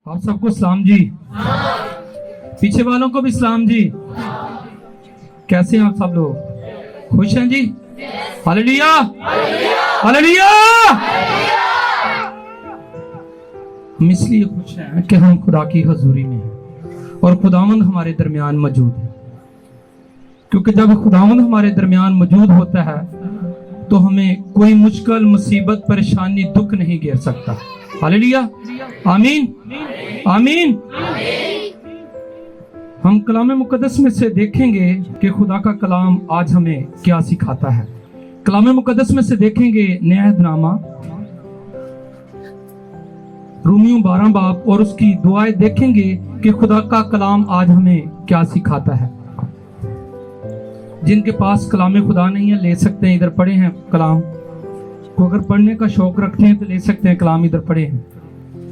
आप सबको सलाम जी। पीछे वालों को भी सलाम जी। कैसे हैं आप सब लोग? खुश हैं जी? Hallelujah hallelujah. हम इसलिए खुश हैं कि हम खुदा की हजूरी में हैं और खुदावंद हमारे दरमियान मौजूद है। क्योंकि जब खुदावंद हमारे दरमियान मौजूद होता है तो हमें कोई मुश्किल, मुसीबत, परेशानी, दुख नहीं घेर सकता। हालेलुया आमीन आमीन। हम कलाम मुकद्दस में से देखेंगे कि खुदा का कलाम आज हमें क्या सिखाता है। कलाम मुकद्दस में से देखेंगे नेहदनामा रोमियो 12 बाब और उसकी दुआएं देखेंगे कि खुदा का कलाम आज हमें क्या सिखाता है। जिनके पास कलाम खुदा नहीं है ले सकते हैं, इधर पढ़े हैं कलाम को। अगर पढ़ने का शौक रखते हैं तो ले सकते हैं, कलाम इधर पढ़े हैं।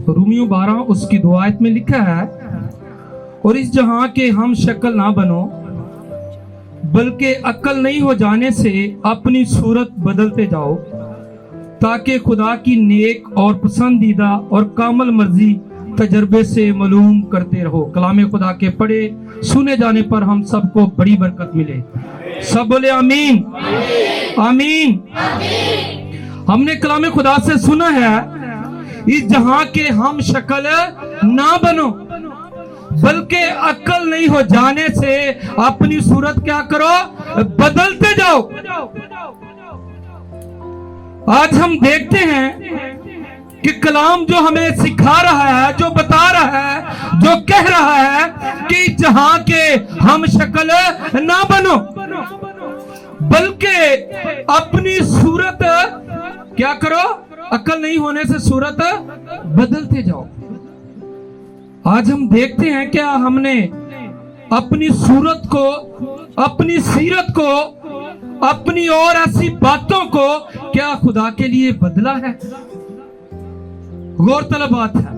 रोमियो 12 उसकी दुआयत में लिखा है, और इस जहां के हम शक्ल ना बनो बल्कि अक्ल नहीं हो जाने से अपनी सूरत बदलते जाओ, ताकि खुदा की नेक और पसंदीदा और कामल मर्जी तजर्बे से मालूम करते रहो। कलाम खुदा के पढ़े सुने जाने पर हम सबको बड़ी बरकत मिले। सब बोले आमीन आमीन। हमने कलाम खुदा से सुना है, इस जहां के हम शक्ल ना बनो बल्कि अक्ल नहीं हो जाने से अपनी सूरत क्या करो, बदलते जाओ। आज हम देखते हैं कि कलाम जो हमें सिखा रहा है, जो बता रहा है, जो कह रहा है कि जहां के हम शक्ल ना बनो बल्कि अपनी सूरत क्या करो, अक्ल नहीं होने से सूरत बदलते जाओ। आज हम देखते हैं क्या हमने अपनी सूरत को, अपनी सीरत को, अपनी और ऐसी बातों को क्या खुदा के लिए बदला है? गौरतलब बात है,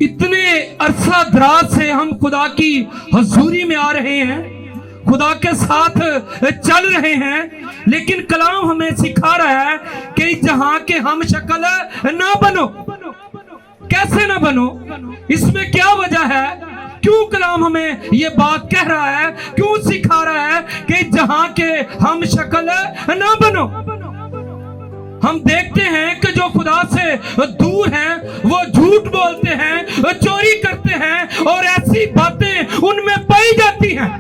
इतने अरसा दराज से हम खुदा की हजूरी में आ रहे हैं, खुदा के साथ चल रहे हैं, लेकिन कलाम हमें सिखा रहा है कि जहां के हम शक्ल ना बनो। कैसे ना बनो? इसमें क्या वजह है? क्यों कलाम हमें ये बात कह रहा है, क्यों सिखा रहा है कि जहां के हम शक्ल ना बनो? हम देखते हैं कि जो खुदा से दूर हैं वो झूठ बोलते हैं, चोरी करते हैं और ऐसी बातें उनमें पाई जाती हैं।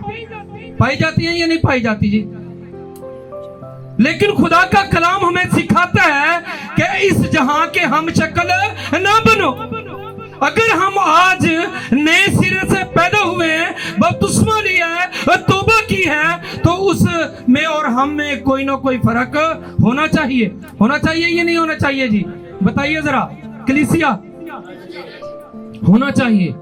पाई जाती है या नहीं पाई जाती जी? लेकिन खुदा का कलाम हमें सिखाता है कि इस जहां के हम शक्ल ना बनो। अगर हम आज नए सिरे से पैदा हुए हैं, बपतिस्मा लिया है, तौबा की है, तो उस में और हम में कोई ना कोई फर्क होना चाहिए। होना चाहिए या नहीं होना चाहिए जी? बताइए जरा। कलीसिया होना चाहिए।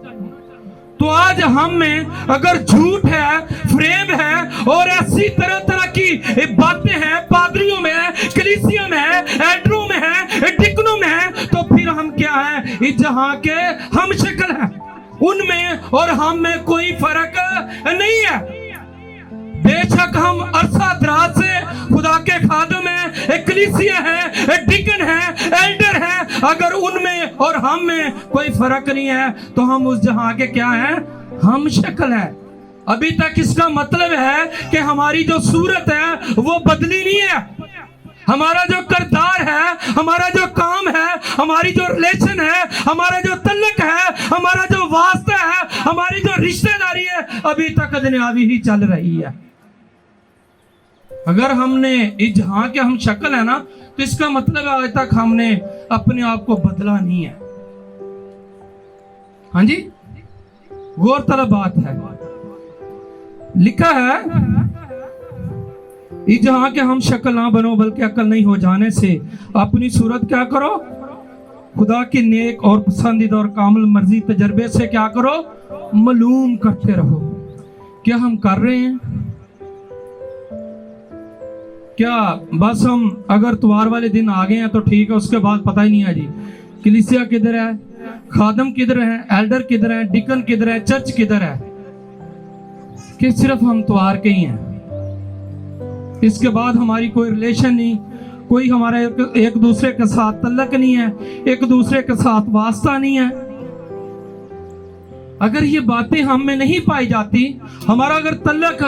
तो आज हम में अगर झूठ है, फ्रेब है और ऐसी तरह तरह की बातें हैं, पादरियों में है, कलीसिया में है, एल्डरों में है, डिकनों में है, तो फिर हम क्या है? इस जहां के हम शक्ल हैं, उनमें और हम में कोई फर्क नहीं है। बेशक हम अरसा दराज से खुदा के खादम है, कलीसिया है, डिकन है, एल्डर है, अगर उनमें और हम में कोई फर्क नहीं है तो हम उस जहां के क्या हैं? हम शक्ल है। अभी तक इसका मतलब है कि हमारी जो सूरत है वो बदली नहीं है। हमारा जो किरदार है, हमारा जो काम है, हमारी जो रिलेशन है, हमारा जो तल्लक है, हमारा जो वास्ता है, हमारी जो रिश्तेदारी है, अभी तक दुनियावी ही चल रही है। अगर हमने इस जहां के हम शक्ल है ना, तो इसका मतलब आज तक हमने अपने आप को बदला नहीं है। हाँ जी, गौरतलब बात है। लिखा है, इस जहां के हम शक्ल ना बनो बल्कि अक्ल नहीं हो जाने से अपनी सूरत क्या करो, खुदा की नेक और पसंदीदा और कामिल मर्जी तजर्बे से क्या करो, मालूम करते रहो। क्या हम कर रहे हैं? क्या बस हम अगर त्योहार वाले दिन आ गए हैं तो ठीक है, उसके बाद पता ही नहीं है जी कलीसिया किधर है, खादम किधर है, एल्डर किधर है, डिकन किधर है, चर्च किधर है? कि सिर्फ हम त्योहार के ही हैं, इसके बाद हमारी कोई रिलेशन नहीं, कोई हमारा एक दूसरे के साथ तल्लक नहीं है, एक दूसरे के साथ वास्ता नहीं है। अगर ये बातें हम में नहीं पाई जाती, हमारा अगर तल्लक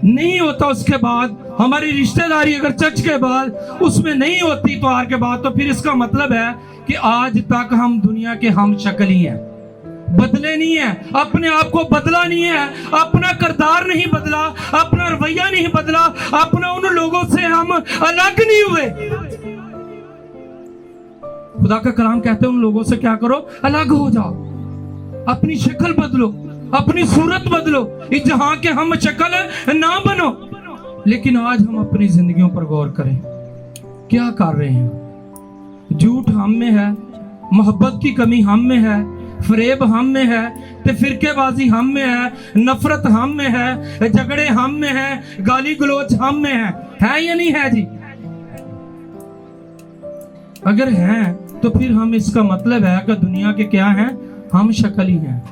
नहीं होता, उसके बाद हमारी रिश्तेदारी अगर चर्च के बाद उसमें नहीं होती इतवार के बाद, तो फिर इसका मतलब है कि आज तक हम दुनिया के हम शक्ल ही हैं, बदले नहीं है, अपने आप को बदला नहीं है, अपना किरदार नहीं बदला, अपना रवैया नहीं बदला, अपना उन लोगों से हम अलग नहीं हुए। खुदा का कलाम कहते हैं उन लोगों से क्या करो, अलग हो जाओ, अपनी शक्ल बदलो, अपनी सूरत बदलो, इस जहां के हम शक्ल ना बनो। लेकिन आज हम अपनी जिंदगियों पर गौर करें, क्या कर रहे हैं? झूठ हम में है, मोहब्बत की कमी हम में है, फरेब हम में है, तो फिरकेबाजी हम में है, नफरत हम में है, झगड़े हम में है, गाली गलोच हम में है या नहीं है जी? अगर है तो फिर हम, इसका मतलब है कि दुनिया के क्या हैं, हम शक्ल ही हैं।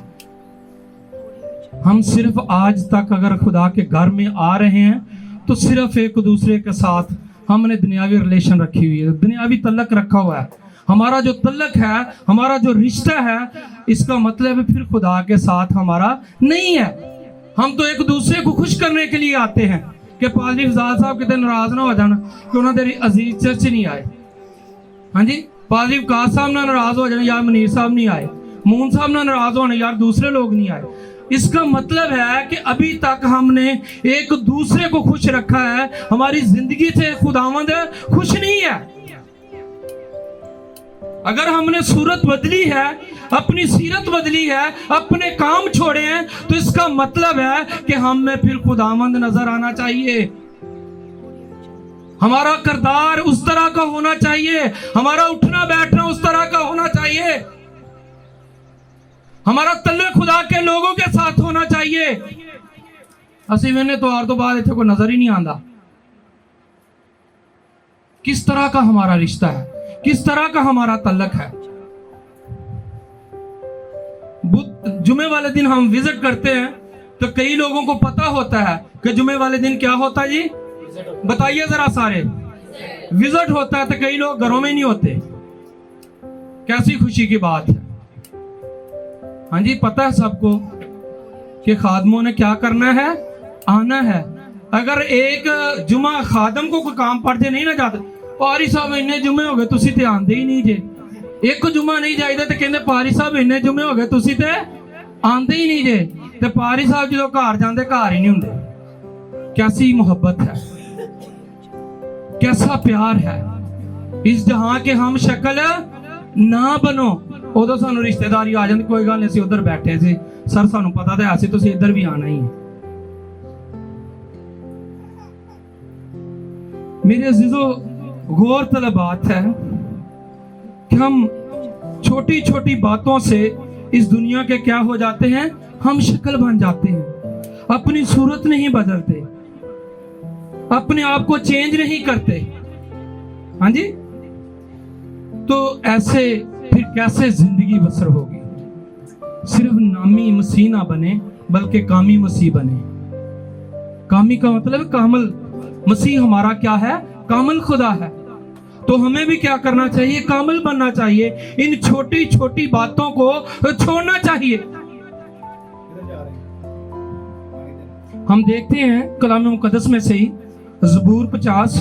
हम सिर्फ आज तक अगर खुदा के घर में आ रहे हैं तो सिर्फ एक दूसरे के साथ हमने दुनियावी रिलेशन रखी हुई है, दुनियावी तल्लक रखा हुआ है। हमारा जो तल्लक है, हमारा जो रिश्ता है, इसका मतलब है फिर खुदा के साथ हमारा नहीं है। हम तो एक दूसरे को खुश करने के लिए आते हैं कि पादरी फजाल साहब कितने नाराज ना हो जाना कि उन्होंने तेरी अजीज चर्च नहीं आए। हाँ जी, पादरी वकास साहब ना नाराज हो जाना यार मनीर साहब नहीं आए, मून साहब ना नाराज होने यार दूसरे लोग नहीं आए। इसका मतलब है कि अभी तक हमने एक दूसरे को खुश रखा है, हमारी जिंदगी से खुदावंद खुश नहीं है। अगर हमने सूरत बदली है, अपनी सीरत बदली है, अपने काम छोड़े हैं, तो इसका मतलब है कि हम में फिर खुदावंद नजर आना चाहिए। हमारा किरदार उस तरह का होना चाहिए, हमारा उठना बैठना उस तरह का होना चाहिए, हमारा तल्लक खुदा के लोगों के साथ होना चाहिए। असि मैंने तो और तो बाद इतने को नजर ही नहीं आता किस तरह का हमारा रिश्ता है, किस तरह का हमारा तल्लक है। जुमे वाले दिन हम विजिट करते हैं तो कई लोगों को पता होता है कि जुमे वाले दिन क्या होता है जी, बताइए जरा सारे। विजिट होता है तो कई लोग घरों में नहीं होते, कैसी खुशी की बात है। हाँ जी, पता है सबको कि खादमों ने क्या करना है, आना है। अगर एक जुमा खादम को कोई काम पड़ जाए नहीं ना जाता, पारी साहब इन्ने जुमे हो गए तुसी ते आंदे ही नहीं जे, एक जुमा नहीं जाइदा तो कहते पारी साहब इन्ने जुमे हो गए तुसी ते आंदे ही नहीं जे, ते पारी साहब जो घर जाते घर ही नहीं होंगे। कैसी मोहब्बत है, कैसा प्यार है। इस जहां के हम शक्ल ना बनो, उदों सानू रिश्तेदारी आ जाती, कोई गल नहीं असीं उधर बैठे सी, सर सानू पता तो है तुसीं इधर भी आना ही है। मेरे अजीजों, गौर तलब बात है कि हम छोटी छोटी बातों से इस दुनिया के क्या हो जाते हैं, हम शक्ल बन जाते हैं, अपनी सूरत नहीं बदलते, अपने आप को चेंज नहीं करते। हाँ जी, तो ऐसे फिर कैसे जिंदगी बसर होगी। सिर्फ नामी मसीह ना बने बल्कि कामी मसीह बने। कामी का मतलब कामल, मसीह हमारा क्या है, कामल खुदा है। तो हमें भी क्या करना चाहिए, कामल बनना चाहिए, इन छोटी छोटी बातों को छोड़ना चाहिए। हम देखते हैं कलाम मुकद्दस में से ही ज़बूर 50,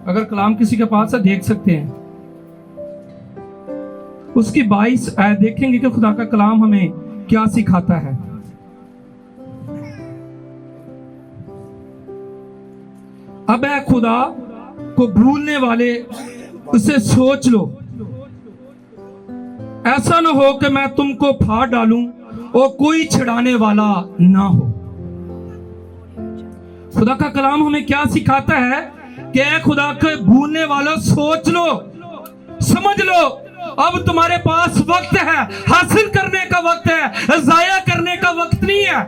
अगर कलाम किसी के पास है देख सकते हैं, उसकी 22 आयत देखेंगे कि खुदा का कलाम हमें क्या सिखाता है। अब है खुदा को भूलने वाले उसे सोच लो, ऐसा ना हो कि मैं तुमको फाड़ डालूं और कोई छुड़ाने वाला ना हो। खुदा का कलाम हमें क्या सिखाता है कि खुदा के भूलने वालों सोच लो, समझ लो, अब तुम्हारे पास वक्त है, हासिल करने का वक्त है, जाया करने का वक्त नहीं है।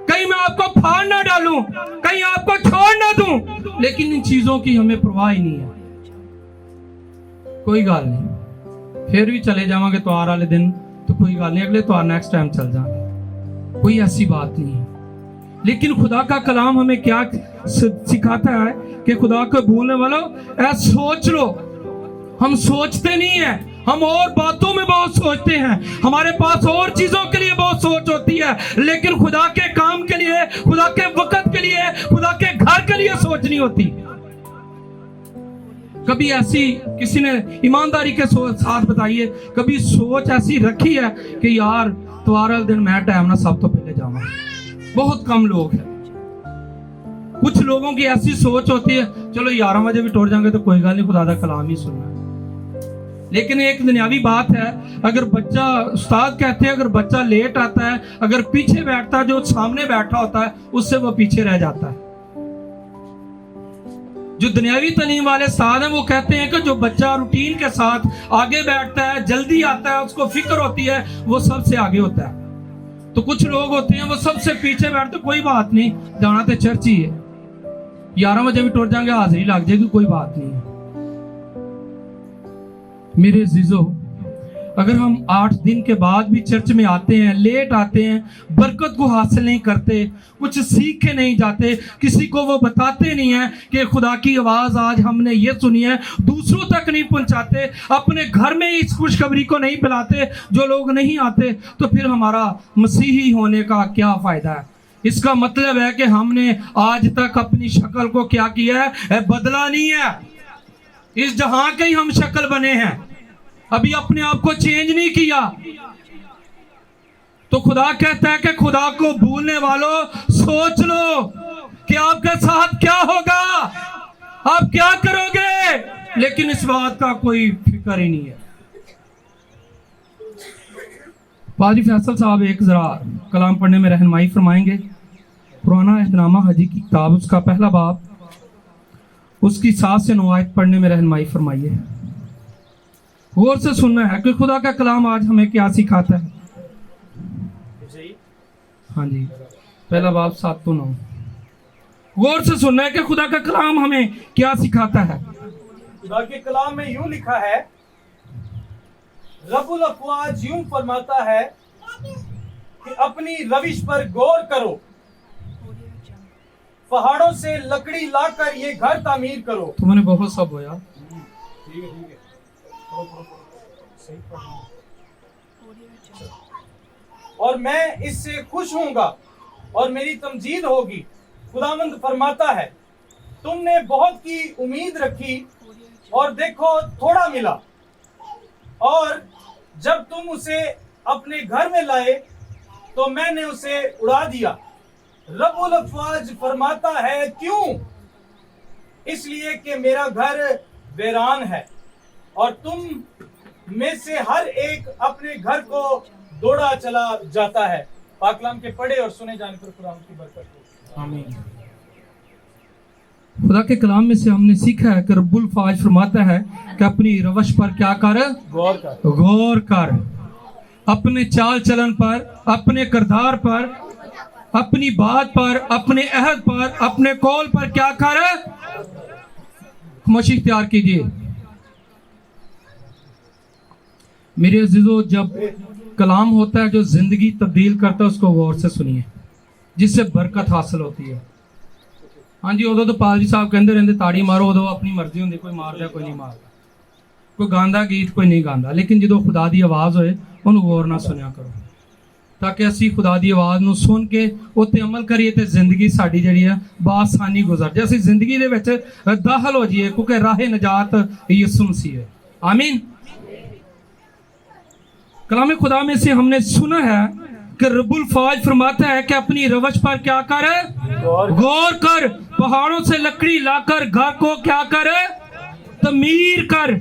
कहीं मैं आपको फाड़ ना डालूं, कहीं आपको छोड़ ना दूं, लेकिन इन चीजों की हमें परवाह ही नहीं है। कोई गल नहीं, फिर भी चले जावांगे त्योहार वाले दिन, तो कोई गल नहीं, अगले त्योहार नेक्स्ट टाइम चल जाएंगे, कोई ऐसी बात नहीं है। लेकिन खुदा का कलाम हमें क्या सिखाता है कि खुदा को भूलने वालों ऐसा सोच लो। हम सोचते नहीं है, हम और बातों में बहुत सोचते हैं, हमारे पास और चीजों के लिए बहुत सोच होती है, लेकिन खुदा के काम के लिए, खुदा के वक्त के लिए, खुदा के घर के लिए सोच नहीं होती। कभी ऐसी किसी ने ईमानदारी के साथ बताइए, कभी सोच ऐसी रखी है कि यार तुम्हारा दिन मैं टाइम ना सब तो पहले जाऊंगा? बहुत कम लोग हैं। कुछ लोगों की ऐसी सोच होती है, चलो 11 बजे भी टूट जाएंगे तो कोई गल नहीं, खुदा दा कलाम ही सुनना। लेकिन एक दुनियावी बात है, अगर बच्चा, उस्ताद कहते हैं अगर बच्चा लेट आता है, अगर पीछे बैठता है, जो सामने बैठा होता है उससे वो पीछे रह जाता है। जो दुनियावी तालीम वाले उस्ताद हैं वो कहते हैं कि जो बच्चा रूटीन के साथ आगे बैठता है, जल्दी आता है, उसको फिक्र होती है, वो सबसे आगे होता है। तो कुछ लोग होते हैं वो सबसे पीछे बैठते, कोई बात नहीं, जाना तो चर्च ही है, 11 बजे भी टूट जाएंगे, हाजिरी लग जाएगी, कोई बात नहीं है। मेरे अजीजों, अगर हम 8 दिन के बाद भी चर्च में आते हैं, लेट आते हैं, बरकत को हासिल नहीं करते, कुछ सीख के नहीं जाते, किसी को वो बताते नहीं है कि खुदा की आवाज आज हमने ये सुनी है, दूसरों तक नहीं पहुंचाते, अपने घर में इस खुशखबरी को नहीं फैलाते, जो लोग नहीं आते, तो फिर हमारा मसीही होने का क्या फायदा है? इसका मतलब है कि हमने आज तक अपनी शक्ल को क्या किया है? बदला नहीं है। इस जहां के ही हम शक्ल बने हैं, अभी अपने आप को चेंज नहीं किया। तो खुदा कहता है कि खुदा को भूलने वालों सोच लो कि आपके साथ क्या होगा, आप क्या करोगे, लेकिन इस बात का कोई फिक्र ही नहीं है। पादरी फैसल साहब एक जरा कलाम पढ़ने में रहनुमाई फरमाएंगे। पुराना अहदनामा हजी की किताब, उसका पहला बाब, उसकी 7 से 9 आयत पढ़ने में रहनुमाई फरमाइए। गौर से सुनना है कि खुदा का कलाम आज हमें क्या सिखाता है। हाँ जी, पहला बाब 7 से 9। गौर से सुनना है कि खुदा का कलाम हमें क्या सिखाता है। खुदा के कलाम में यूं लिखा है, रब्बुल अफ़वाज यूं फरमाता है कि अपनी रविश पर गौर करो, पहाड़ों से लकड़ी लाकर ये घर तामीर करो। तुमने बहुत सब होया। ठीक है और मैं इससे खुश हूंगा और मेरी तमजीद होगी। खुदावंद फरमाता है, तुमने बहुत की उम्मीद रखी और देखो थोड़ा मिला, और जब तुम उसे अपने घर में लाए तो मैंने उसे उड़ा दिया। रब्बुल अफ़वाज फरमाता है, क्यों? इसलिए कि मेरा घर वीरान है और तुम में से हर एक अपने घर को दौड़ा चला जाता है। पाकलाम के पढ़े और सुने जाने पर खुदा की बरकत हो। आमीन। खुदा के कलाम में से हमने सीखा है कि रब्बुल अफ़वाज फरमाता है कि अपनी रवश पर क्या कर? गौर कर। अपने चाल चलन पर, अपने किरदार पर, अपनी बात पर, अपने अहद पर, अपने कौल पर क्या कर? खामोशी इख्तियार कीजिए। मेरे अजीजों, जब कलाम होता है जो जिंदगी तब्दील करता है, उसको गौर से सुनिए, जिससे बरकत हासिल होती है। हाँ जी, उदो तो पादरी साहब कहते रहते ताड़ी मारो, उदो अपनी मर्जी होंगी, कोई मार दिया कोई नहीं मारता, कोई गांदा गीत कोई नहीं गांदा, लेकिन जो खुदा की आवाज़ होए उन्होंने गौर ना सुनिया करो, ताकि असी खुदा की आवाज़ ਨੂੰ सुन के उत्ते अमल करिए तो जिंदगी साड़ी जी है बासानी गुजर जाए, असी जिंदगी दे विच दाखल हो जाइए, क्योंकि राह नजात यीशु मसीह है। आमीन। कलाम खुदा में से हमने सुना है कि रब्बुल अफ़वाज फरमाता है कि अपनी रवश पर क्या कर? गौर कर। पहाड़ों से लकड़ी लाकर घर को क्या कर? तमीर कर।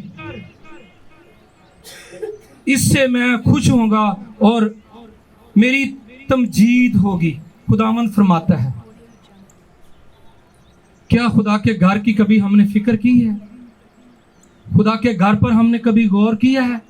इससे मैं खुश होऊंगा और मेरी तमजीद होगी, खुदावंद फरमाता है। क्या खुदा के घर की कभी हमने फिक्र की है? खुदा के घर पर हमने कभी गौर किया है?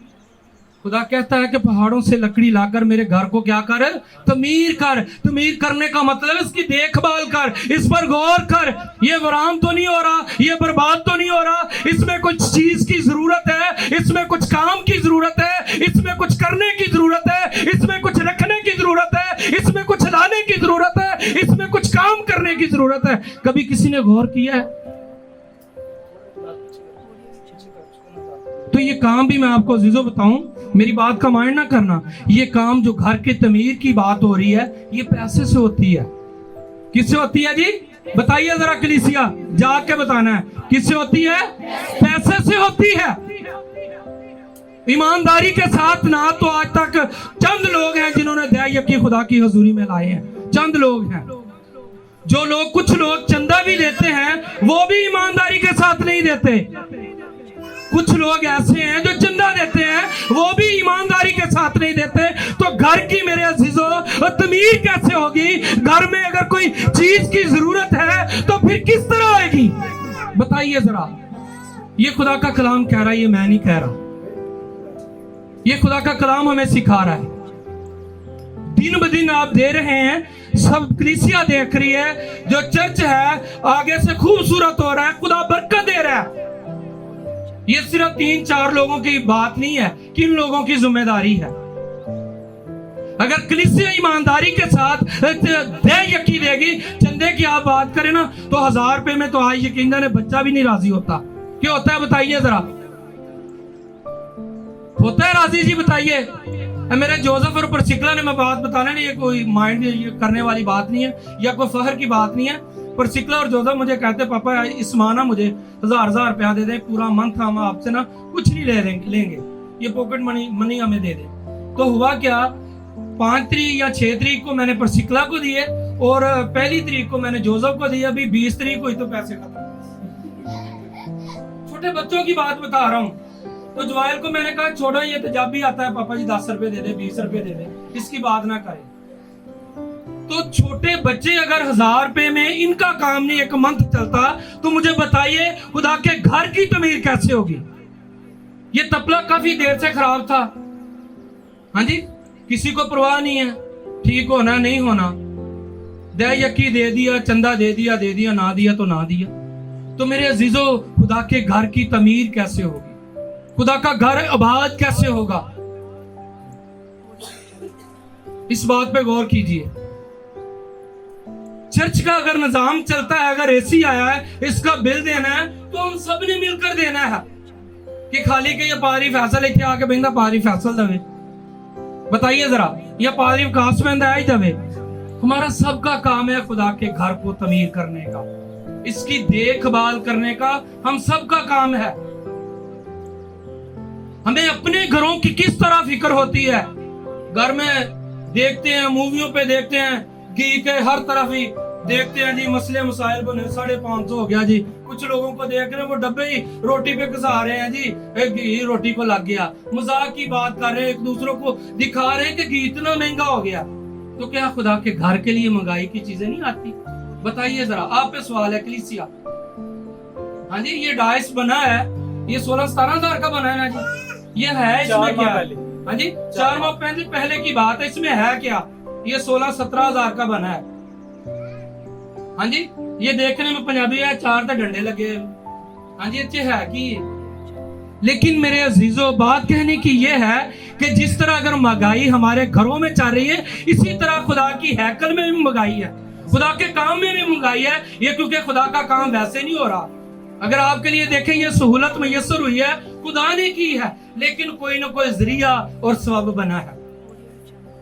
खुदा कहता है कि पहाड़ों से लकड़ी लाकर मेरे घर को क्या कर? तमीर कर। तमीर करने का मतलब इसकी देखभाल कर, इस पर गौर कर। ये वीरान तो नहीं हो रहा, ये बर्बाद तो नहीं हो रहा, इसमें कुछ चीज की जरूरत है, इसमें कुछ काम की जरूरत है, इसमें कुछ करने की जरूरत है, इसमें कुछ रखने की जरूरत है, इसमें कुछ लाने की जरूरत है, इसमें कुछ की जरूरत है? कभी किसी ने गौर किया है? तो ये काम भी मैं आपको अजीजों बताऊं, मेरी बात का माइंड ना करना, ये काम जो घर के तमीर की बात हो रही है, ये पैसे से होती है। किससे होती है जी? बताइए जरा कलीसिया, जाके बताना है किससे होती है? पैसे से होती है। ईमानदारी के साथ ना तो आज तक चंद लोग हैं जिन्होंने दया खुदा की हजूरी में लाए हैं, चंद लोग हैं। जो लोग, कुछ लोग चंदा भी देते हैं वो भी ईमानदारी के साथ नहीं देते। कुछ लोग ऐसे हैं जो चंदा देते हैं वो भी ईमानदारी के साथ नहीं देते। तो घर की मेरे अजीजों तमीर कैसे होगी? घर में अगर कोई चीज की जरूरत है तो फिर किस तरह आएगी? बताइए जरा। ये खुदा का कलाम कह रहा है, ये मैं नहीं कह रहा। ये खुदा का कलाम हमें सिखा रहा है। दिन ब दिन आप दे रहे हैं, सब कलीसिया देख रही है, जो चर्च है आगे से खूबसूरत हो रहा है, खुदा बरकत दे रहा है। ये सिर्फ 3-4 लोगों की बात नहीं है, किन लोगों की जिम्मेदारी है। अगर कलीसिया ईमानदारी के साथ यकी देगी, चंदे की आप बात करें ना तो 1000 रुपए में तो आज यकीनन बच्चा भी नहीं राजी होता। क्यों होता है बताइए जरा? होता है राजी जी? बताइए। मेरे जोसेफ और परसिकला ने मैं बात बताना नहीं, ये कोई माइंड करने वाली बात नहीं है या कोई फहर की बात नहीं है। परसिकला और जोसेफ मुझे कहते पापा इस माह ना मुझे 1000 रुपया दे दे, पूरा मंथ हम आपसे ना कुछ नहीं लेंगे, ये पॉकेट मनी हमें दे दे। तो हुआ क्या, 5 तारीख या 6 तारीख को मैंने परसिकला को दिए और 1 तारीख को मैंने जोसेफ को दिए। अभी 20 तारीख को ही तो पैसे खत्म। छोटे बच्चों की बात बता रहा हूँ। तो जोएल को मैंने कहा छोड़ो, ये तेजाबी आता है, पापा जी 10 रुपए दे दे, 20 रुपए दे दे, इसकी बात ना करें। तो छोटे बच्चे अगर 1000 रुपए में इनका काम नहीं एक मंथ चलता, तो मुझे बताइए खुदा के घर की तमीर कैसे होगी? ये तपला काफी देर से खराब था। हाँ जी, किसी को परवाह नहीं है, ठीक होना नहीं होना, दया दे दिया, चंदा दे दिया, ना दिया तो ना दिया। तो मेरे अजीजों, खुदा के घर की तमीर कैसे होगी? खुदा का घर आबाद कैसे होगा? इस बात पे गौर कीजिए। चर्च का अगर निजाम चलता है, अगर एसी आया है, इसका बिल देना है, तो हम सब ने मिलकर देना है कि खाली के ये पादरी फैसल लेके आके बंदा पादरी फैसल दवे। बताइए जरा, या पादरी विकास में आई दवे? हमारा सबका काम है खुदा के घर को तमीर करने का, इसकी देखभाल करने का हम सबका काम है। हमें अपने घरों की किस तरह फिक्र होती है? घर में देखते हैं, मूवियों पे देखते हैं, घी के हर तरफ ही देखते हैं जी, मसले मसाइल बने, 550 हो गया जी। कुछ लोगों को देख रहे हैं वो डब्बे ही रोटी पे घसा रहे हैं जी, घी रोटी को लग गया। मजाक की बात कर रहे हैं, एक दूसरों को दिखा रहे हैं कि घी इतना महंगा हो गया। तो क्या खुदा के घर के लिए महंगाई की चीजें नहीं आती? बताइए जरा। आप पे सवाल है कलीसिया। हाँ जी, ये डाइस बना है, ये 16-17 हजार का बना है ना जी। ये है इसमें क्या? हाँ जी, 4 माह पहले की बात है। इसमें है क्या? ये 16-17 हजार का बना है। हाँ जी, ये देखने में पंजाबी है, 4 तो डंडे लगे। हाँ जी, अच्छे है कि। लेकिन मेरे अजीजों, बात कहने की ये है कि जिस तरह अगर महंगाई हमारे घरों में चल रही है, इसी तरह खुदा की हैकल में भी महंगाई है, खुदा के काम में भी महंगाई है। ये क्योंकि खुदा का काम वैसे नहीं हो रहा। अगर आपके लिए देखें, ये सहूलत मैसर हुई है, खुदा ने की है, लेकिन कोई ना कोई जरिया और सबब बना है।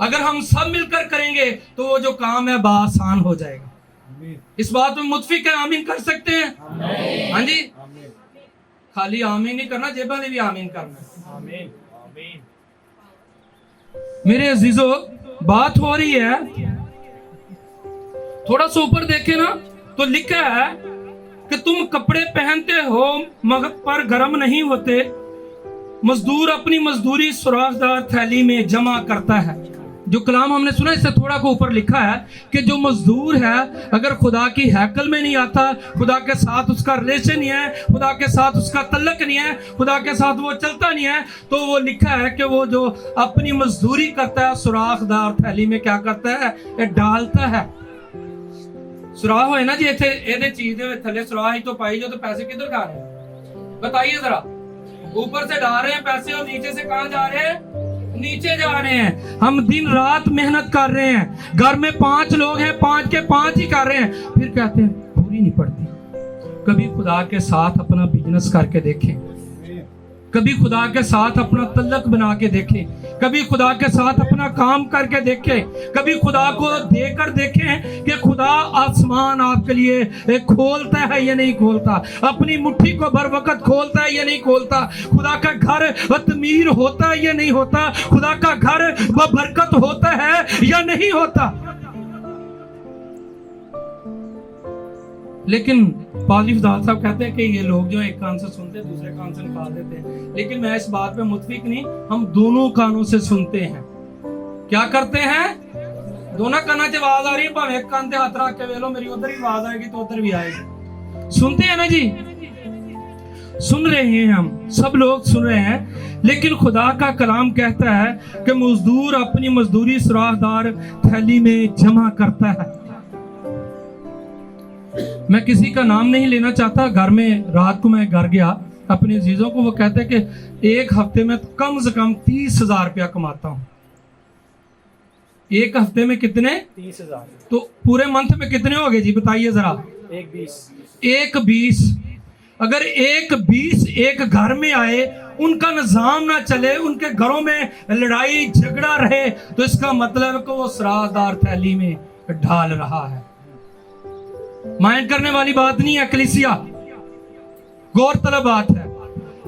अगर हम सब मिलकर करेंगे तो वो जो काम है आसान हो जाएगा। इस बात में मुतफिक है? आमीन कर सकते हैं? हाँ जी, खाली आमीन नहीं करना, जेबा ने भी आमीन करना। आमीन। मेरे अजीजों, बात हो रही है, थोड़ा सा ऊपर देखे ना तो लिखा है कि तुम कपड़े पहनते हो मगर पर गर्म नहीं होते, मजदूर अपनी मजदूरी सुराखदार थैली में जमा करता है। जो कलाम हमने सुना, इससे थोड़ा को ऊपर लिखा है कि जो मजदूर है अगर खुदा की हैकल में नहीं आता, खुदा के साथ उसका रिलेशन नहीं है, खुदा के साथ उसका तल्लक नहीं है, खुदा के साथ वो चलता नहीं है, तो वो लिखा है कि वो जो अपनी मजदूरी करता है सुराखदार थैली में क्या करता है? ये डालता है। सुराख हो ना जी, इतने चीज दे थले सुराख ही तो पाई जो, तो पैसे किधर जा रहे हैं? बताइए जरा। ऊपर से डाल रहे हैं पैसे और नीचे से कहां जा रहे हैं? नीचे जा रहे हैं। हम दिन रात मेहनत कर रहे हैं, घर में 5 लोग हैं, 5 के 5 ही कर रहे हैं, फिर कहते हैं पूरी नहीं पड़ती। कभी खुदा के साथ अपना बिजनेस करके देखें, कभी खुदा के साथ अपना तल्लक बना के देखें, कभी खुदा के साथ अपना काम करके देखें, कभी खुदा को देकर देखें कि खुदा आसमान आपके लिए खोलता है या नहीं खोलता, अपनी मुट्ठी को बर वक्त खोलता है या नहीं खोलता, खुदा का घर तमीर होता है या नहीं होता, खुदा का घर व बरकत होता है या नहीं होता। लेकिन पादरी फजाल साहब कहते हैं कि ये लोग जो एक कान से सुनते हैं दूसरे कान से निकाल देते हैं, लेकिन मैं इस बात पे मुतफिक नहीं, हम दोनों कानों से सुनते हैं। क्या करते हैं? दोनों कानों से आवाज आ रही है, भावे एक कान से हाथ रख के वेलो, मेरी उधर ही आवाज आएगी तो उधर भी आएगी। सुनते हैं ना जी, सुन रहे हैं, हम सब लोग सुन रहे हैं। लेकिन खुदा का कलाम कहता है कि मजदूर अपनी मजदूरी सुराहदार थैली में जमा करता है। मैं किसी का नाम नहीं लेना चाहता। घर में रात को मैं घर गया अपने अजीजों को, वो कहते हैं कि एक हफ्ते में कम से कम 30,000 रुपया कमाता हूं। एक हफ्ते में कितने? 30,000। तो पूरे मंथ में कितने हो गए जी बताइए जरा? 1-20। अगर 1-20 एक घर में आए, उनका निजाम ना चले, उनके घरों में लड़ाई झगड़ा रहे, तो इसका मतलब है कि वो सराहदार थैली में ढाल रहा है। माइंड करने वाली बात नहीं है कलीसिया, गौरतलब बात है।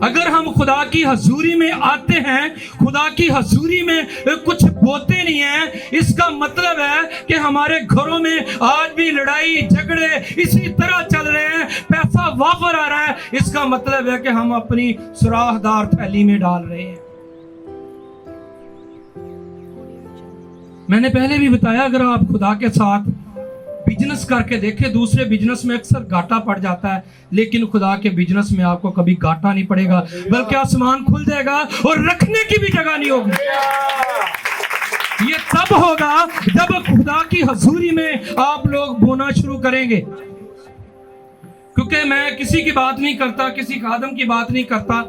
अगर हम खुदा की हजूरी में आते हैं, खुदा की हजूरी में कुछ बोते नहीं है, इसका मतलब है कि हमारे घरों में आज भी लड़ाई झगड़े इसी तरह चल रहे हैं, पैसा वाफर आ रहा है, इसका मतलब है कि हम अपनी सुराहदार थैली में डाल रहे हैं। मैंने पहले भी बताया, अगर आप खुदा के साथ बिजनेस करके देखें, दूसरे बिजनेस में अक्सर घाटा पड़ जाता है, लेकिन खुदा के बिजनेस में आपको कभी घाटा नहीं पड़ेगा, बल्कि आसमान खुल जाएगा और रखने की भी जगह नहीं होगी। ये तब होगा जब खुदा की हजूरी में आप लोग बोना शुरू करेंगे। क्योंकि मैं किसी की बात नहीं करता, किसी खादम की बात नहीं करता।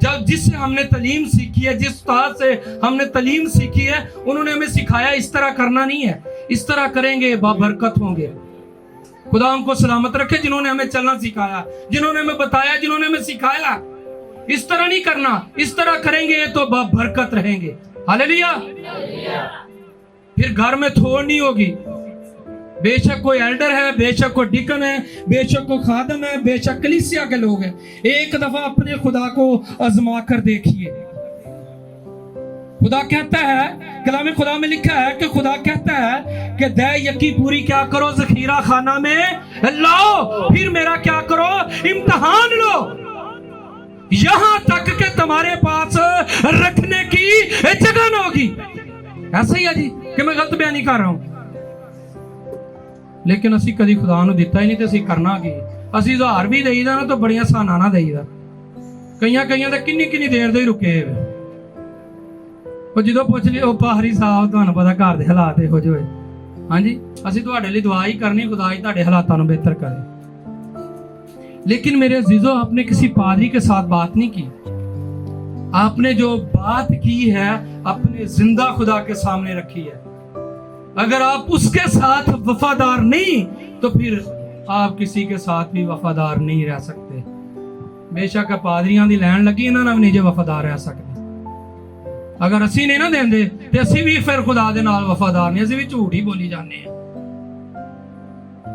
जब जिससे हमने तालीम सीखी है, जिस उस्ताद से हमने तालीम सीखी है, उन्होंने हमें सिखाया इस तरह करना नहीं है, इस तरह करेंगे बाबरकत होंगे। खुदा उनको सलामत रखे जिन्होंने हमें चलना सिखाया, जिन्होंने हमें बताया, जिन्होंने हमें सिखाया। इस तरह नहीं करना, इस तरह करेंगे तो बाबरकत रहेंगे। हालेलुया। फिर घर में थोड़ नहीं होगी। बेशक कोई एल्डर है, बेशक कोई डिकन है, बेशक कोई खादम है, बेशक कलीसिया के लोग हैं, एक दफा अपने खुदा को आजमा कर देखिए। खुदा कहता है, कलाम खुदा में लिखा है कि खुदा कहता है कि दे यकी पूरी क्या करो, जखीरा खाना में लाओ, फिर मेरा क्या करो, इम्तिहान लो, यहां तक कि तुम्हारे पास रखने की जगह न होगी। ऐसा ही है जी कि मैं गलत बयानी कर रहा हूं? लेकिन असी कभी खुदा ਨੂੰ ਦਿੱਤਾ ਹੀ ਨਹੀਂ, ਤੇ ਅਸੀਂ ਕਰਨਾ ਕੀ? ਅਸੀਂ ਉਧਾਰ ਵੀ ਦੇਈਦਾ ਨਾ, ਤਾਂ ਬੜੀਆਂ ਸਾਨਾਂ ਨਾ ਦੇਈਦਾ। ਕਈਆਂ ਤਾਂ ਕਿੰਨੀ ਦੇਰ ਦੇ ਹੀ ਰੁਕੇ ਹੋਏ। ਉਹ ਜਦੋਂ ਪੁੱਛ ਲਈ, ਉਹ ਪਾਹਰੀ ਸਾਹਿਬ ਤੁਹਾਨੂੰ ਪਤਾ ਘਰ ਦੇ ਹਾਲਾਤ ਇਹੋ ਜਿਹੇ ਹੋਏ। ਹਾਂਜੀ, ਅਸੀਂ ਤੁਹਾਡੇ ਲਈ ਦੁਆ ਹੀ ਕਰਨੀ, खुदा ही ਤੁਹਾਡੇ ਹਾਲਾਤਾਂ ਨੂੰ ਬਿਹਤਰ करे। लेकिन मेरे अजीजों, आपने किसी पादरी के साथ बात नहीं की, आपने जो बात की है अपने जिंदा खुदा के सामने रखी है। अगर आप उसके साथ वफादार नहीं, तो फिर आप किसी के साथ भी वफादार नहीं रह सकते। बेशक पादरियां दी लैन लगी, इन्हां नाल नहीं जे वफादार रह सकते। अगर असी नहीं ना देंदे ते असी भी फिर खुदा दे नाल वफादार नहीं, असी भी झूठ ही बोली जाने हैं।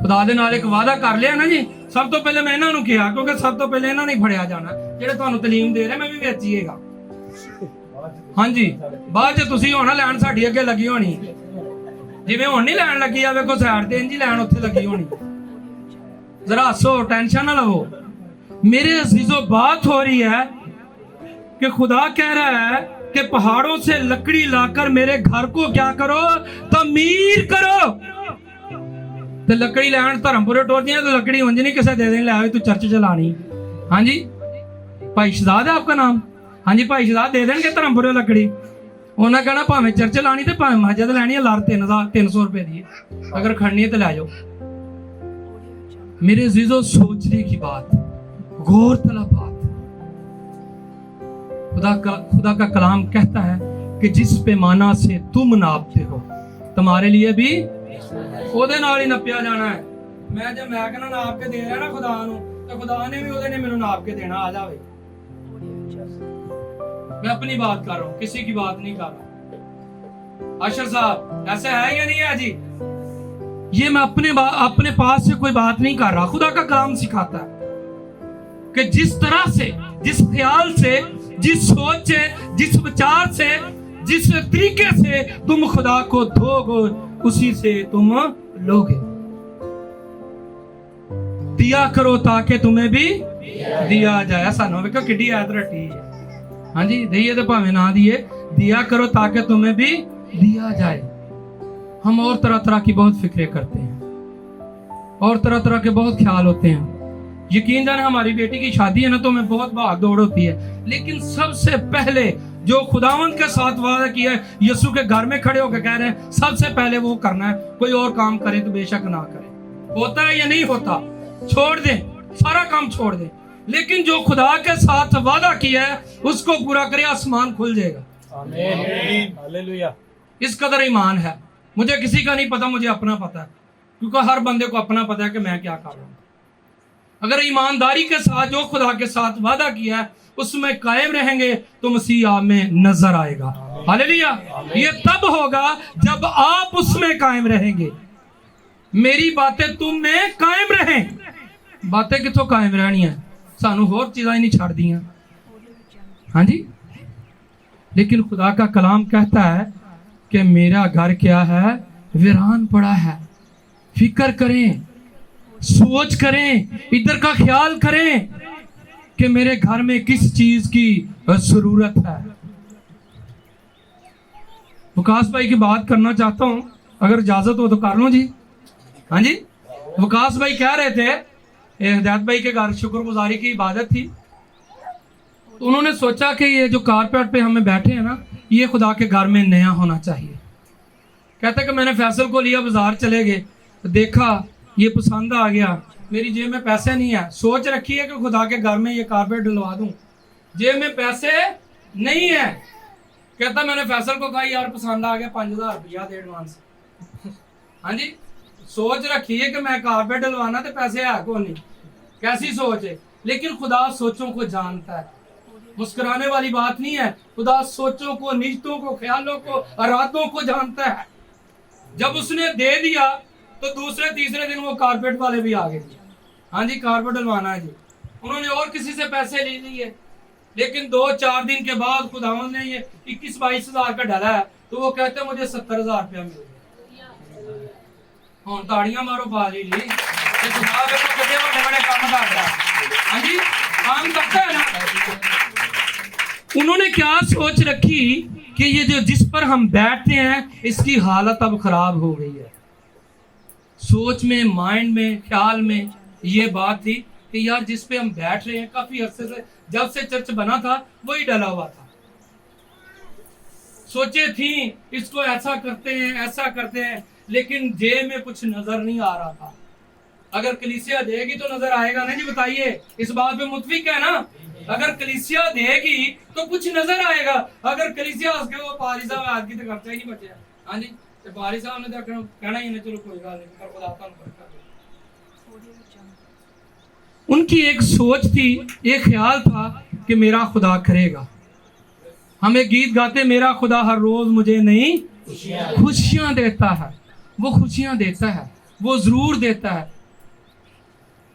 खुदा दे नाल एक वादा कर लिया ना जी, सब तो पहले मैं इन्हां नूं किहा, क्योंकि सब तो पहले इन्हां ने फड़िया जाना, जेड़े तुहानूं तालीम दे रहे मैं भी वेचीएगा। हाँ जी, बाद च तुसीं होना लैन साडी अगे लगी होनी, जिवें हुण नहीं लैन लगी आ, वेखो साइड ते इंज लैन उत्थे लगी होनी। जरा हसो, टेंशन ना लो। मेरे अजीजों, बात हो रही है कि खुदा कह रहा है कि पहाड़ों से लकड़ी लाकर मेरे घर को क्या करो, तमीर करो। तो लकड़ी लैन धर्मपुरे टोरदियां, तो लकड़ी उंज नहीं किसे दे देनी, लै तू चर्च चलानी। हाँ जी, भाई शहजाद है आपका नाम? हाँ जी, भाई शहजाद दे देंगे धर्मपुरे लकड़ी। उन्हें कहना भावें चर्च लानी तो भावें मस्जिद लैनी है, लार 300 रुपए दी, अगर खड़नी है तो लै जाओ। मेरे अजीजों, सोचने की बात, गौरतलब बात। खुदा का कलाम कहता है कि जिस पैमाना से तुम नापते हो तुम्हारे लिए भी ਉਹਦੇ ਨਾਲ ਹੀ ਨੱਪਿਆ ਜਾਣਾ ਹੈ। ਮੈਂ ਜੇ ਮੈਂ ਕਹਿੰਦਾ ਨਾਪ ਕੇ ਦੇ ਰਿਹਾ ਨਾ ਖੁਦਾ ਨੂੰ तो खुदा ने भी ਉਹਦੇ ਨੇ ਮੈਨੂੰ ਨਾਪ ਕੇ ਦੇਣਾ ਆ ਜਾਵੇ। मैं अपनी बात कर रहा हूँ, किसी की बात नहीं कर रहा। अशर साहब ऐसा है या नहीं है जी? ये मैं अपने पास से कोई बात नहीं कर रहा, खुदा का कलाम सिखाता है कि जिस तरह से, जिस ख्याल से, जिस सोच से, जिस विचार से, जिस तरीके से तुम खुदा को दोगे उसी से तुम लोगे। दिया करो ताकि तुम्हें भी दिया जाए। सानू वेखो किड्डी आयत रटी है। हाँ जी, दिए तो भावे ना दिए, दिया करो ताकि तुम्हें भी दिया जाए। हम और तरह तरह की बहुत फिक्रें करते हैं और तरह तरह के बहुत ख्याल होते हैं। यकीन जाने हमारी बेटी की शादी है ना, तो हमें बहुत भाग दौड़ होती है, लेकिन सबसे पहले जो खुदावंद के साथ वादा किया है, यीशु के घर में खड़े होकर कह रहे हैं सबसे पहले वो करना है। कोई और काम करे तो बेशक ना करे। होता है या नहीं होता, छोड़ दें, सारा काम छोड़ दें, लेकिन जो खुदा के साथ वादा किया है उसको पूरा करे, आसमान खुल जाएगा। आमीन, हालेलुया। इस कदर ईमान है। मुझे किसी का नहीं पता, मुझे अपना पता है, क्योंकि हर बंदे को अपना पता है कि मैं क्या कर रहा हूं। अगर ईमानदारी के साथ जो खुदा के साथ वादा किया है उसमें कायम रहेंगे तो मसीह आप में नजर आएगा। हालेलुया। ये तब होगा जब आप उसमें कायम रहेंगे। मेरी बातें तुम में कायम रहें। बातें कितों कायम रहनी है, सानू होर चीज़ां ही नहीं छड़ दियां। हाँ जी, लेकिन खुदा का कलाम कहता है कि मेरा घर क्या है, वीरान पड़ा है। फिक्र करें, सोच करें, इधर का ख्याल करें कि मेरे घर में किस चीज की जरूरत है। विकास भाई की बात करना चाहता हूं, अगर इजाजत हो तो कर लो जी। हाँ जी, विकास भाई कह रहे थे हिदायत भाई के घर शुक्रगुजारी की इबादत थी, तो उन्होंने सोचा कि ये जो कारपेट पे हमें बैठे हैं ना, ये खुदा के घर में नया होना चाहिए। कहते कि मैंने फैसल को लिया, बाजार चले गए, देखा ये पसंद आ गया, मेरी जेब में पैसे नहीं है, सोच रखी है कि खुदा के घर में ये कारपेट डलवा दूं, जेब में पैसे नहीं है। कहता मैंने फैसल को कहा यार पसंद आ गया, 5000 रुपया दे एडवांस। हाँ जी, सोच रखी है कि मैं कारपेट डलवाना, तो पैसे है कौन नहीं। कैसी सोच है, लेकिन खुदा सोचों को जानता है। मुस्कुराने वाली बात नहीं है, खुदा सोचों को, नियतों को, ख्यालों को, इरादों को जानता है। जब उसने दे दिया तो दूसरे तीसरे दिन वो कारपेट वाले भी आ गए। हाँ जी, कारपेट डलवाना है जी। उन्होंने और किसी से पैसे ले लिए, लेकिन 2-4 दिन के बाद खुदावंद ने ये 21-22 हजार का डाला है, तो वो कहते मुझे 70,000 रुपया मिल गया। हाँ, ताड़ियां मारो बाजी जी। खुदा देखो कितने बड़े-बड़े काम कर रहा है। हाँ जी, काम करता है ना। उन्होंने क्या सोच रखी कि ये जो जिस पर हम बैठते हैं इसकी हालत अब खराब हो गई है। सोच में, माइंड में, ख्याल में ये बात थी कि यार जिस पे हम बैठ रहे हैं, काफी अरसे से जब से चर्च बना था वही डला हुआ था। सोचे थी इसको ऐसा करते हैं, ऐसा करते हैं, लेकिन जेब में कुछ नजर नहीं आ रहा था। अगर कलीसिया देगी तो नजर आएगा ना जी, बताइए, इस बात पे मुतफिक है ना। अगर कलीसिया देगी तो कुछ नजर आएगा। अगर कलीसिया उसके वो पारी साहब आज की तो खर्चा ही नहीं बचा। हाँ जी, तो पारी साहब ने तो कहना ही नहीं, चलो कोई बात नहीं, पर खुदा का बरकत। उनकी एक सोच थी, एक ख्याल था कि मेरा खुदा करेगा। हमें गीत गाते, मेरा खुदा हर रोज मुझे नई खुशियां देता है। वो खुशियां देता है, वो जरूर देता है।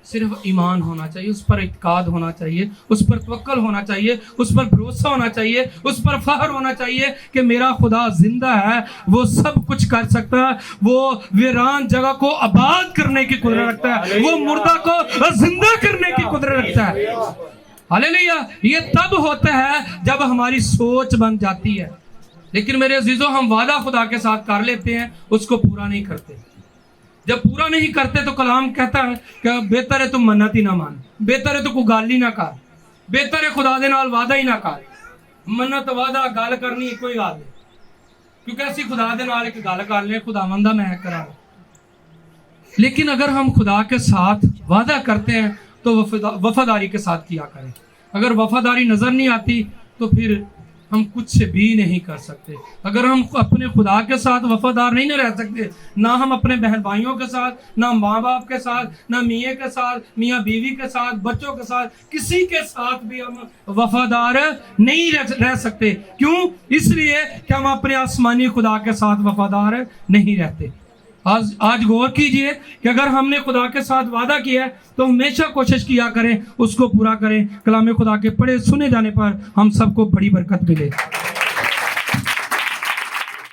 सिर्फ ईमान होना चाहिए, उस पर इत्काद होना चाहिए, उस पर तवक्कल होना चाहिए, उस पर भरोसा होना चाहिए, उस पर फख्र होना चाहिए कि मेरा खुदा जिंदा है, वो सब कुछ कर सकता है। वो वीरान जगह को आबाद करने की कुदरत रखता है, वो मुर्दा को जिंदा करने की कुदरत रखता है। हालेलुया। ये तब होता है जब हमारी सोच बन जाती है। लेकिन मेरे अजीजों, हम वादा खुदा के साथ कर लेते हैं, उसको पूरा नहीं करते। जब पूरा नहीं करते तो कलाम कहता है कि बेहतर है तुम मन्नत ही ना मान, बेहतर है तो कोई गल ही ना कर, बेहतर है खुदा दे नाल वादा ही ना कर। मन्नत वादा गल करनी कोई गल नहीं, क्योंकि असी खुदा दे नाल एक गल कर ले, खुदावंद दा मैं करा। लेकिन अगर हम खुदा के साथ वादा करते हैं तो वफादारी के साथ किया करें। अगर वफादारी नजर नहीं आती तो फिर हम कुछ भी नहीं कर सकते। अगर हम अपने खुदा के साथ वफादार नहीं रह सकते, ना हम अपने बहन भाइयों के साथ, ना माँ बाप के साथ, ना मियाँ के साथ, मियाँ बीवी के साथ, बच्चों के साथ, किसी के साथ भी हम वफादार नहीं रह सकते। क्यों? इसलिए कि हम अपने आसमानी खुदा के साथ वफादार नहीं रहते। आज गौर कीजिए कि अगर हमने खुदा के साथ वादा किया है तो हमेशा कोशिश किया करें उसको पूरा करें। कलाम खुदा के पढ़े सुने जाने पर हम सबको बड़ी बरकत मिले।